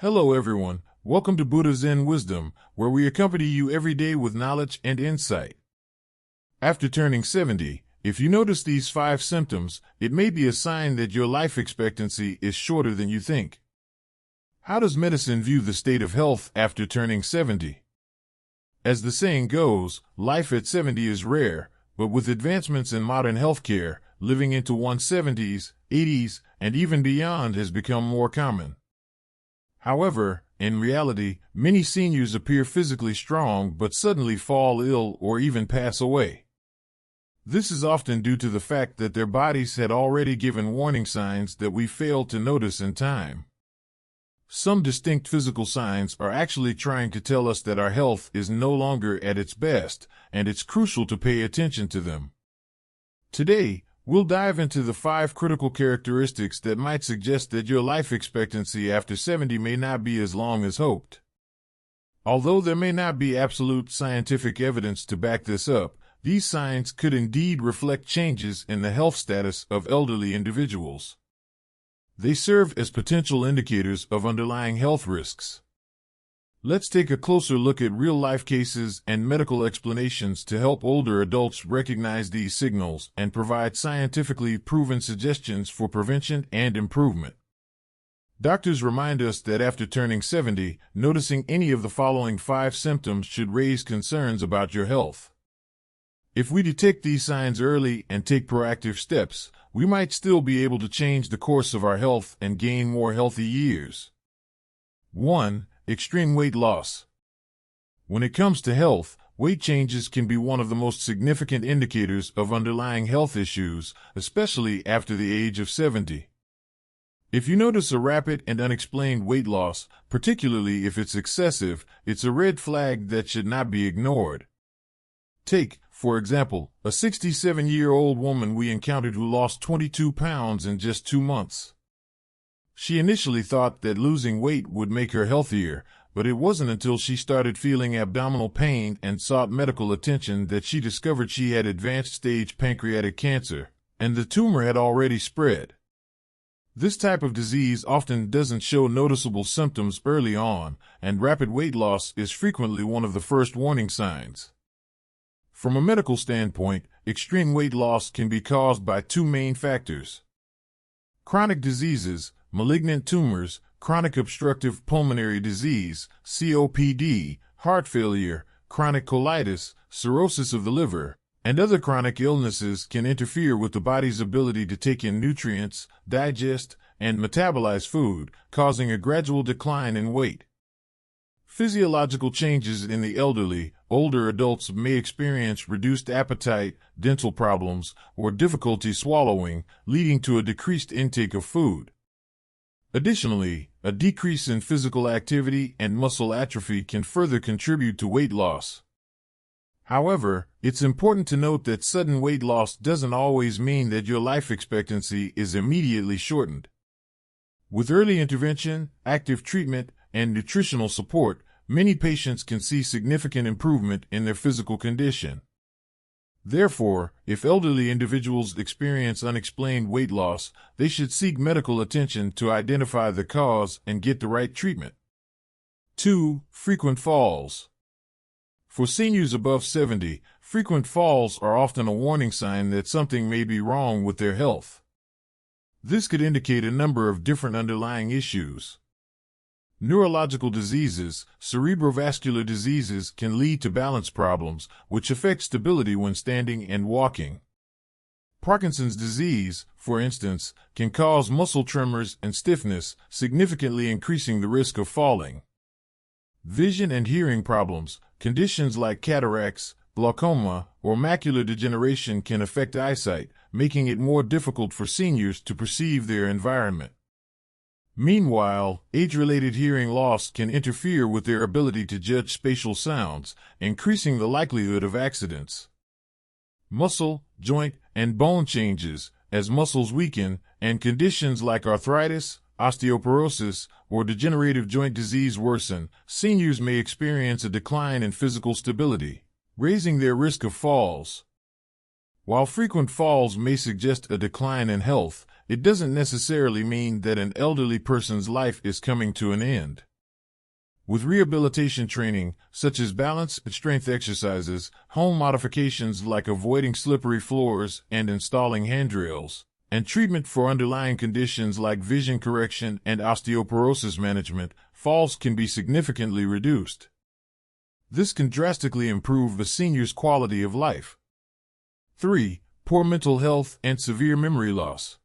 Hello everyone, welcome to Buddha Zen Wisdom, where we accompany you every day with knowledge and insight. After turning 70, if you notice these 5 symptoms, it may be a sign that your life expectancy is shorter than you think. How does medicine view the state of health after turning 70? As the saying goes, life at 70 is rare, but with advancements in modern healthcare, living into one's 70s, 80s, and even beyond has become more common. However, in reality, many seniors appear physically strong but suddenly fall ill or even pass away. This is often due to the fact that their bodies had already given warning signs that we failed to notice in time. Some distinct physical signs are actually trying to tell us that our health is no longer at its best, and it's crucial to pay attention to them. Today, we'll dive into the 5 critical characteristics that might suggest that your life expectancy after 70 may not be as long as hoped. Although there may not be absolute scientific evidence to back this up, these signs could indeed reflect changes in the health status of elderly individuals. They serve as potential indicators of underlying health risks. Let's take a closer look at real-life cases and medical explanations to help older adults recognize these signals and provide scientifically proven suggestions for prevention and improvement. Doctors remind us that after turning 70, noticing any of the following 5 symptoms should raise concerns about your health. If we detect these signs early and take proactive steps, we might still be able to change the course of our health and gain more healthy years. 1. Extreme weight loss. When it comes to health, weight changes can be one of the most significant indicators of underlying health issues, especially after the age of 70. If you notice a rapid and unexplained weight loss, particularly if it's excessive, it's a red flag that should not be ignored. Take, for example, a 67-year-old woman we encountered who lost 22 pounds in just 2 months. She initially thought that losing weight would make her healthier, but it wasn't until she started feeling abdominal pain and sought medical attention that she discovered she had advanced-stage pancreatic cancer, and the tumor had already spread. This type of disease often doesn't show noticeable symptoms early on, and rapid weight loss is frequently one of the first warning signs. From a medical standpoint, extreme weight loss can be caused by 2 main factors: chronic diseases, malignant tumors, chronic obstructive pulmonary disease, COPD, heart failure, chronic colitis, cirrhosis of the liver, and other chronic illnesses can interfere with the body's ability to take in nutrients, digest, and metabolize food, causing a gradual decline in weight. Physiological changes in the elderly, older adults may experience reduced appetite, dental problems, or difficulty swallowing, leading to a decreased intake of food. Additionally, a decrease in physical activity and muscle atrophy can further contribute to weight loss. However, it's important to note that sudden weight loss doesn't always mean that your life expectancy is immediately shortened. With early intervention, active treatment, and nutritional support, many patients can see significant improvement in their physical condition. Therefore, if elderly individuals experience unexplained weight loss, they should seek medical attention to identify the cause and get the right treatment. 2. Frequent falls. For seniors above 70, frequent falls are often a warning sign that something may be wrong with their health. This could indicate a number of different underlying issues. Neurological diseases, cerebrovascular diseases can lead to balance problems, which affect stability when standing and walking. Parkinson's disease, for instance, can cause muscle tremors and stiffness, significantly increasing the risk of falling. Vision and hearing problems, conditions like cataracts, glaucoma, or macular degeneration can affect eyesight, making it more difficult for seniors to perceive their environment. Meanwhile, age-related hearing loss can interfere with their ability to judge spatial sounds, increasing the likelihood of accidents. Muscle, joint, and bone changes, as muscles weaken, and conditions like arthritis, osteoporosis, or degenerative joint disease worsen, seniors may experience a decline in physical stability, raising their risk of falls. While frequent falls may suggest a decline in health, it doesn't necessarily mean that an elderly person's life is coming to an end. with rehabilitation training, such as balance and strength exercises, home modifications like avoiding slippery floors and installing handrails, and treatment for underlying conditions like vision correction and osteoporosis management, falls can be significantly reduced. This can drastically improve a senior's quality of life. 3. Poor mental health and severe memory loss.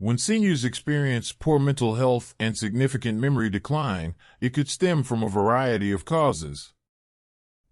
When seniors experience poor mental health and significant memory decline, it could stem from a variety of causes.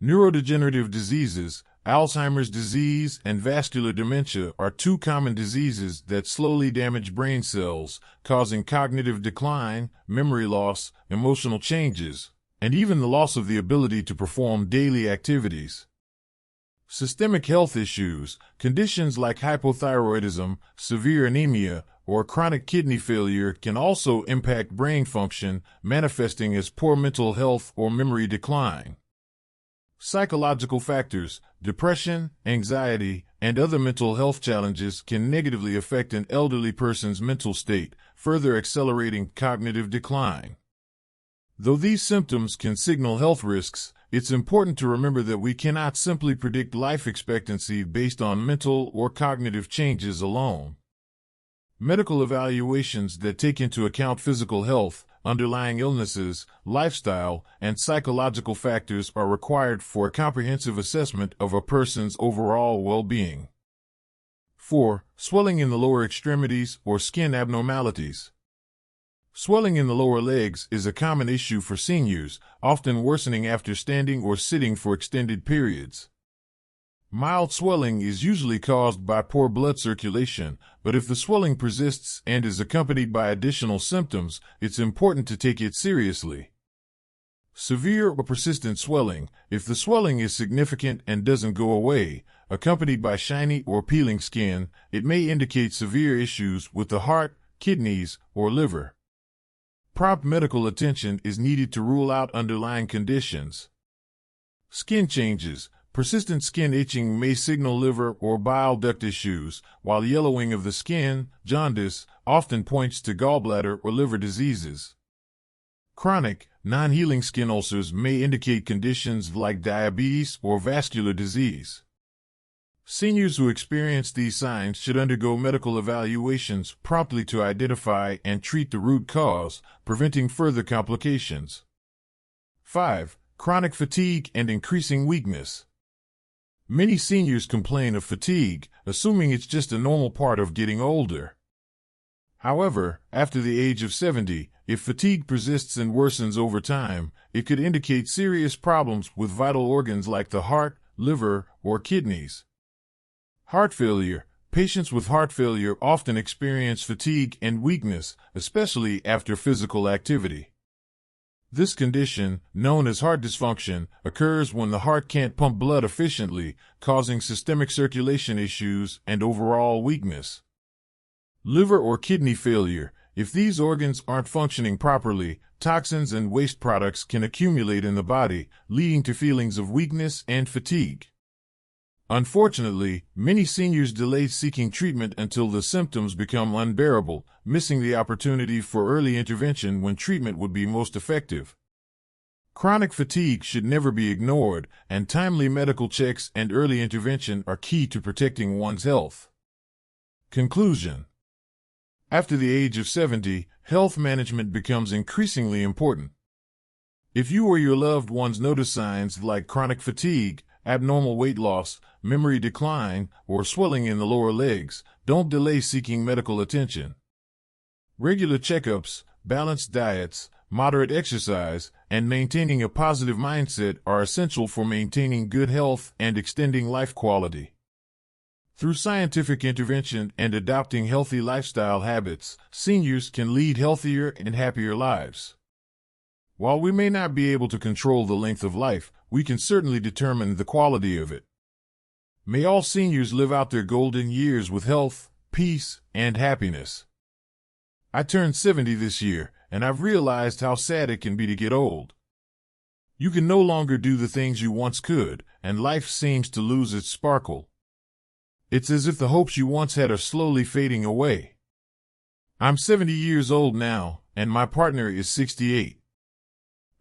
Neurodegenerative diseases, Alzheimer's disease and vascular dementia are two common diseases that slowly damage brain cells, causing cognitive decline, memory loss, emotional changes, and even the loss of the ability to perform daily activities. Systemic health issues, conditions like hypothyroidism, severe anemia, or chronic kidney failure can also impact brain function, manifesting as poor mental health or memory decline. Psychological factors, depression, anxiety, and other mental health challenges can negatively affect an elderly person's mental state, further accelerating cognitive decline. Though these symptoms can signal health risks, it's important to remember that we cannot simply predict life expectancy based on mental or cognitive changes alone. Medical evaluations that take into account physical health, underlying illnesses, lifestyle, and psychological factors are required for a comprehensive assessment of a person's overall well-being. 4. Swelling in the lower extremities or skin abnormalities. Swelling in the lower legs is a common issue for seniors, often worsening after standing or sitting for extended periods. Mild swelling is usually caused by poor blood circulation, but if the swelling persists and is accompanied by additional symptoms, it's important to take it seriously. Severe or persistent swelling, if the swelling is significant and doesn't go away, accompanied by shiny or peeling skin, it may indicate severe issues with the heart, kidneys, or liver. Prompt medical attention is needed to rule out underlying conditions. Skin changes. Persistent skin itching may signal liver or bile duct issues, while yellowing of the skin, jaundice, often points to gallbladder or liver diseases. Chronic, non-healing skin ulcers may indicate conditions like diabetes or vascular disease. Seniors who experience these signs should undergo medical evaluations promptly to identify and treat the root cause, preventing further complications. 5. Chronic fatigue and increasing weakness. Many seniors complain of fatigue, assuming it's just a normal part of getting older. However, after the age of 70, if fatigue persists and worsens over time, it could indicate serious problems with vital organs like the heart, liver, or kidneys. Heart failure. Patients with heart failure often experience fatigue and weakness, especially after physical activity. This condition, known as heart dysfunction, occurs when the heart can't pump blood efficiently, causing systemic circulation issues and overall weakness. Liver or kidney failure. If these organs aren't functioning properly, toxins and waste products can accumulate in the body, leading to feelings of weakness and fatigue. Unfortunately, many seniors delay seeking treatment until the symptoms become unbearable, missing the opportunity for early intervention when treatment would be most effective. Chronic fatigue should never be ignored, and timely medical checks and early intervention are key to protecting one's health. Conclusion. After the age of 70, health management becomes increasingly important. If you or your loved ones notice signs like chronic fatigue, abnormal weight loss, memory decline, or swelling in the lower legs, don't delay seeking medical attention. Regular checkups, balanced diets, moderate exercise, and maintaining a positive mindset are essential for maintaining good health and extending life quality. Through scientific intervention and adopting healthy lifestyle habits, seniors can lead healthier and happier lives. While we may not be able to control the length of life, we can certainly determine the quality of it. May all seniors live out their golden years with health, peace, and happiness. I turned 70 this year, and I've realized how sad it can be to get old. You can no longer do the things you once could, and life seems to lose its sparkle. It's as if the hopes you once had are slowly fading away. I'm 70 years old now, and my partner is 68.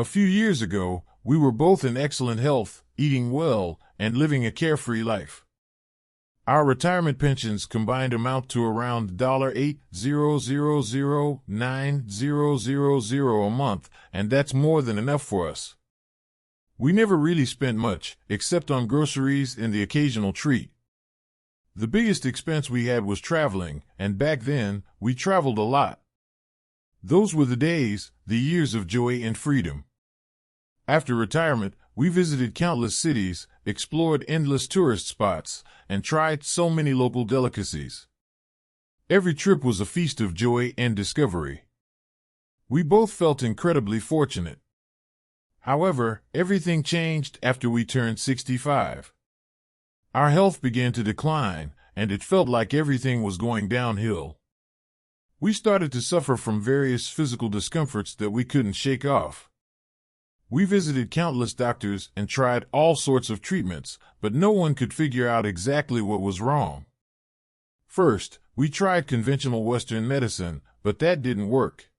A few years ago, we were both in excellent health, eating well, and living a carefree life. Our retirement pensions combined amount to around $8,000,9,000 a month, and that's more than enough for us. We never really spent much, except on groceries and the occasional treat. The biggest expense we had was traveling, and back then, we traveled a lot. Those were the days, the years of joy and freedom. After retirement, we visited countless cities, explored endless tourist spots, and tried so many local delicacies. Every trip was a feast of joy and discovery. We both felt incredibly fortunate. However, everything changed after we turned 65. Our health began to decline, and it felt like everything was going downhill. We started to suffer from various physical discomforts that we couldn't shake off. We visited countless doctors and tried all sorts of treatments, but no one could figure out exactly what was wrong. First, we tried conventional Western medicine, but that didn't work.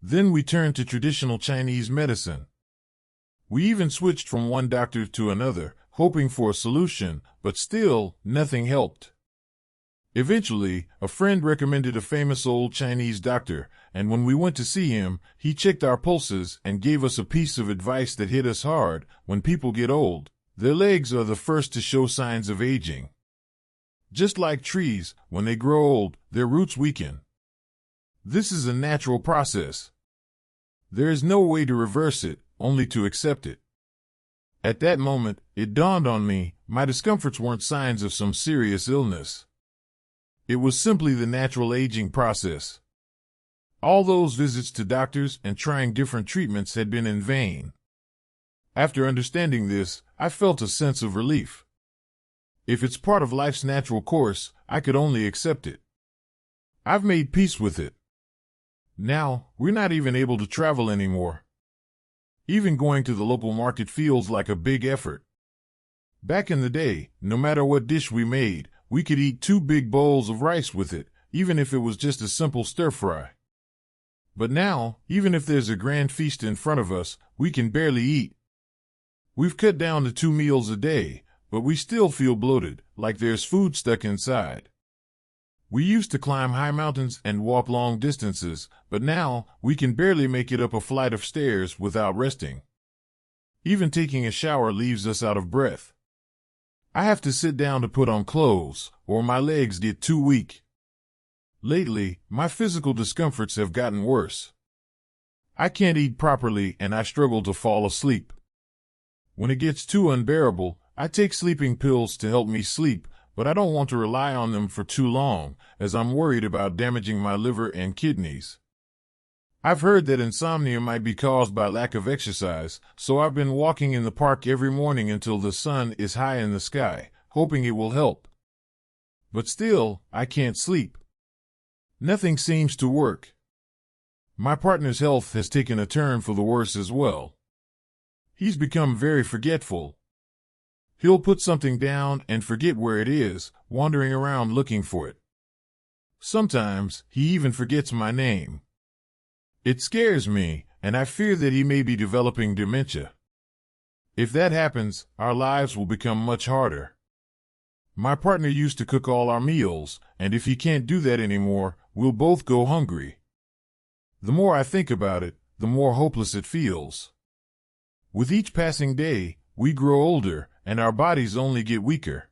Then we turned to traditional Chinese medicine. We even switched from one doctor to another, hoping for a solution, but still, nothing helped. Eventually, a friend recommended a famous old Chinese doctor, and when we went to see him, he checked our pulses and gave us a piece of advice that hit us hard. When people get old, their legs are the first to show signs of aging. Just like trees, when they grow old, their roots weaken. This is a natural process. There is no way to reverse it, only to accept it. At that moment, it dawned on me, my discomforts weren't signs of some serious illness. It was simply the natural aging process. All those visits to doctors and trying different treatments had been in vain. After understanding this, I felt a sense of relief. If it's part of life's natural course, I could only accept it. I've made peace with it. Now, we're not even able to travel anymore. Even going to the local market feels like a big effort. Back in the day, no matter what dish we made, we could eat 2 big bowls of rice with it, even if it was just a simple stir-fry. But now, even if there's a grand feast in front of us, we can barely eat. We've cut down to 2 meals a day, but we still feel bloated, like there's food stuck inside. We used to climb high mountains and walk long distances, but now we can barely make it up a flight of stairs without resting. Even taking a shower leaves us out of breath. I have to sit down to put on clothes, or my legs get too weak. Lately, my physical discomforts have gotten worse. I can't eat properly and I struggle to fall asleep. When it gets too unbearable, I take sleeping pills to help me sleep, but I don't want to rely on them for too long, as I'm worried about damaging my liver and kidneys. I've heard that insomnia might be caused by lack of exercise, so I've been walking in the park every morning until the sun is high in the sky, hoping it will help. But still, I can't sleep. Nothing seems to work. My partner's health has taken a turn for the worse as well. He's become very forgetful. He'll put something down and forget where it is, wandering around looking for it. Sometimes, he even forgets my name. It scares me, and I fear that he may be developing dementia. If that happens, our lives will become much harder. My partner used to cook all our meals, and if he can't do that anymore, we'll both go hungry. The more I think about it, the more hopeless it feels. With each passing day, we grow older, and our bodies only get weaker.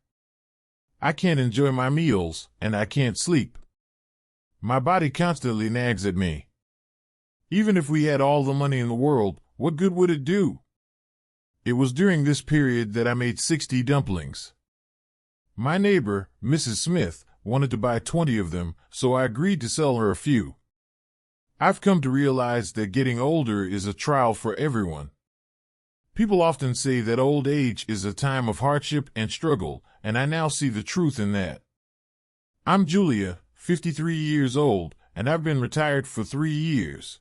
I can't enjoy my meals, and I can't sleep. My body constantly nags at me. Even if we had all the money in the world, what good would it do? It was during this period that I made 60 dumplings. My neighbor, Mrs. Smith, wanted to buy 20 of them, so I agreed to sell her a few. I've come to realize that getting older is a trial for everyone. People often say that old age is a time of hardship and struggle, and I now see the truth in that. I'm Julia, 53 years old, and I've been retired for 3 years.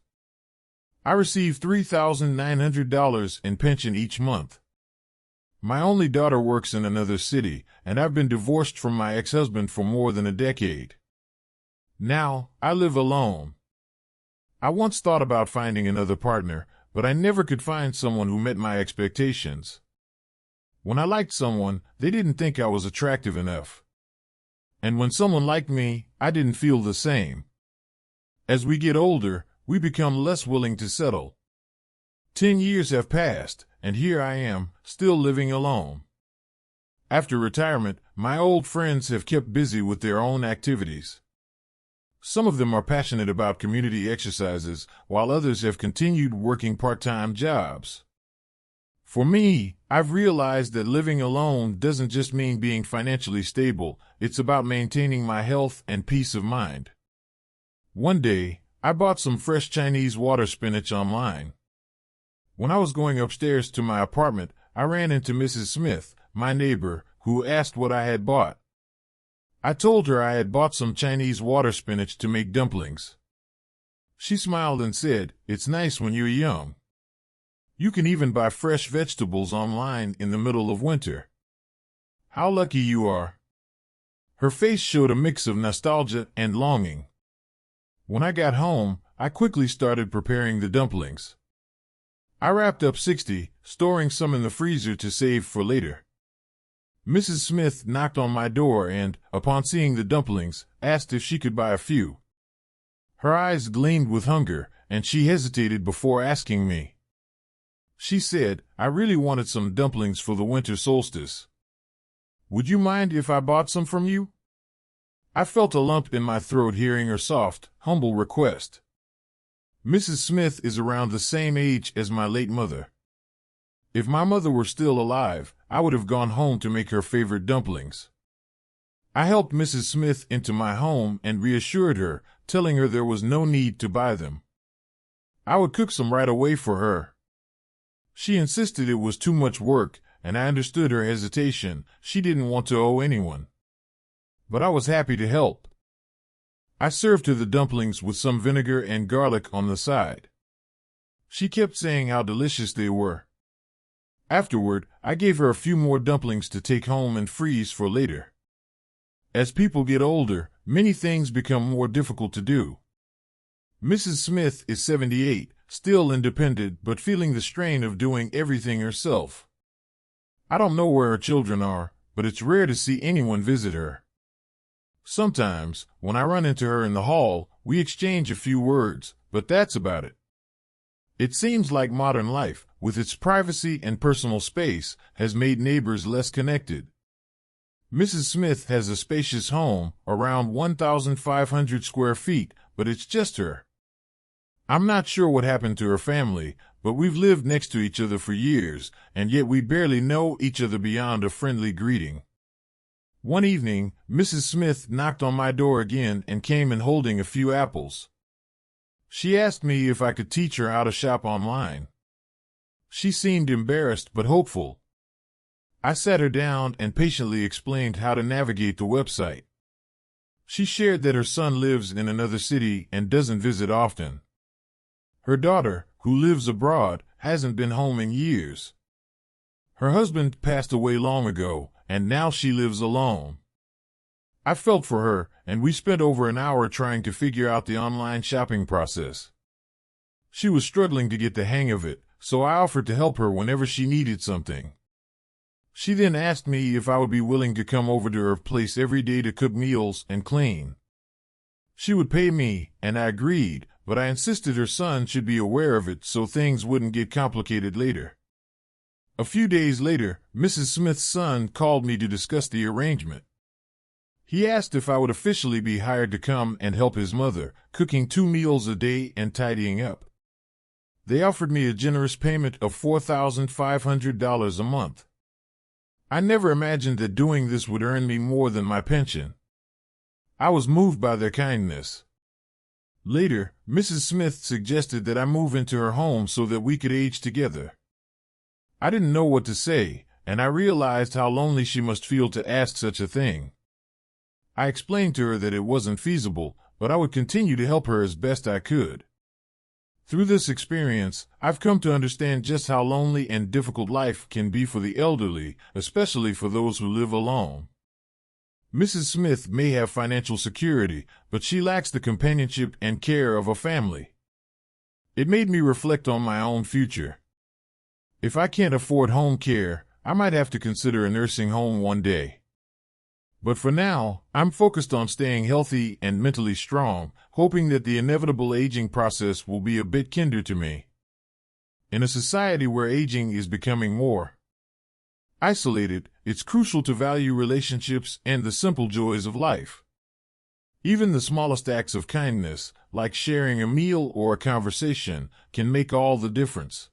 I receive $3,900 in pension each month. My only daughter works in another city, and I've been divorced from my ex-husband for more than a decade. Now, I live alone. I once thought about finding another partner, but I never could find someone who met my expectations. When I liked someone, they didn't think I was attractive enough. And when someone liked me, I didn't feel the same. As we get older, we become less willing to settle. 10 years have passed, and here I am, still living alone. After retirement, my old friends have kept busy with their own activities. Some of them are passionate about community exercises, while others have continued working part-time jobs. For me, I've realized that living alone doesn't just mean being financially stable, it's about maintaining my health and peace of mind. One day, I bought some fresh Chinese water spinach online. When I was going upstairs to my apartment, I ran into Mrs. Smith, my neighbor, who asked what I had bought. I told her I had bought some Chinese water spinach to make dumplings. She smiled and said, "It's nice when you're young. You can even buy fresh vegetables online in the middle of winter. How lucky you are." Her face showed a mix of nostalgia and longing. When I got home, I quickly started preparing the dumplings. I wrapped up 60, storing some in the freezer to save for later. Mrs. Smith knocked on my door and, upon seeing the dumplings, asked if she could buy a few. Her eyes gleamed with hunger, and she hesitated before asking me. She said, "I really wanted some dumplings for the winter solstice. Would you mind if I bought some from you?" I felt a lump in my throat hearing her soft, humble request. Mrs. Smith is around the same age as my late mother. If my mother were still alive, I would have gone home to make her favorite dumplings. I helped Mrs. Smith into my home and reassured her, telling her there was no need to buy them. I would cook some right away for her. She insisted it was too much work, and I understood her hesitation. She didn't want to owe anyone. But I was happy to help. I served her the dumplings with some vinegar and garlic on the side. She kept saying how delicious they were. Afterward, I gave her a few more dumplings to take home and freeze for later. As people get older, many things become more difficult to do. Mrs. Smith is 78, still independent but feeling the strain of doing everything herself. I don't know where her children are, but it's rare to see anyone visit her. Sometimes, when I run into her in the hall, we exchange a few words, but that's about it. It seems like modern life, with its privacy and personal space, has made neighbors less connected. Mrs. Smith has a spacious home, around 1,500 square feet, but it's just her. I'm not sure what happened to her family, but we've lived next to each other for years, and yet we barely know each other beyond a friendly greeting. One evening, Mrs. Smith knocked on my door again and came in holding a few apples. She asked me if I could teach her how to shop online. She seemed embarrassed but hopeful. I sat her down and patiently explained how to navigate the website. She shared that her son lives in another city and doesn't visit often. Her daughter, who lives abroad, hasn't been home in years. Her husband passed away long ago, and now she lives alone. I felt for her, and we spent over an hour trying to figure out the online shopping process. She was struggling to get the hang of it, so I offered to help her whenever she needed something. She then asked me if I would be willing to come over to her place every day to cook meals and clean. She would pay me, and I agreed, but I insisted her son should be aware of it so things wouldn't get complicated later. A few days later, Mrs. Smith's son called me to discuss the arrangement. He asked if I would officially be hired to come and help his mother, cooking 2 meals a day and tidying up. They offered me a generous payment of $4,500 a month. I never imagined that doing this would earn me more than my pension. I was moved by their kindness. Later, Mrs. Smith suggested that I move into her home so that we could age together. I didn't know what to say, and I realized how lonely she must feel to ask such a thing. I explained to her that it wasn't feasible, but I would continue to help her as best I could. Through this experience, I've come to understand just how lonely and difficult life can be for the elderly, especially for those who live alone. Mrs. Smith may have financial security, but she lacks the companionship and care of a family. It made me reflect on my own future. If I can't afford home care, I might have to consider a nursing home one day. But for now, I'm focused on staying healthy and mentally strong, hoping that the inevitable aging process will be a bit kinder to me. In a society where aging is becoming more isolated, it's crucial to value relationships and the simple joys of life. Even the smallest acts of kindness, like sharing a meal or a conversation, can make all the difference.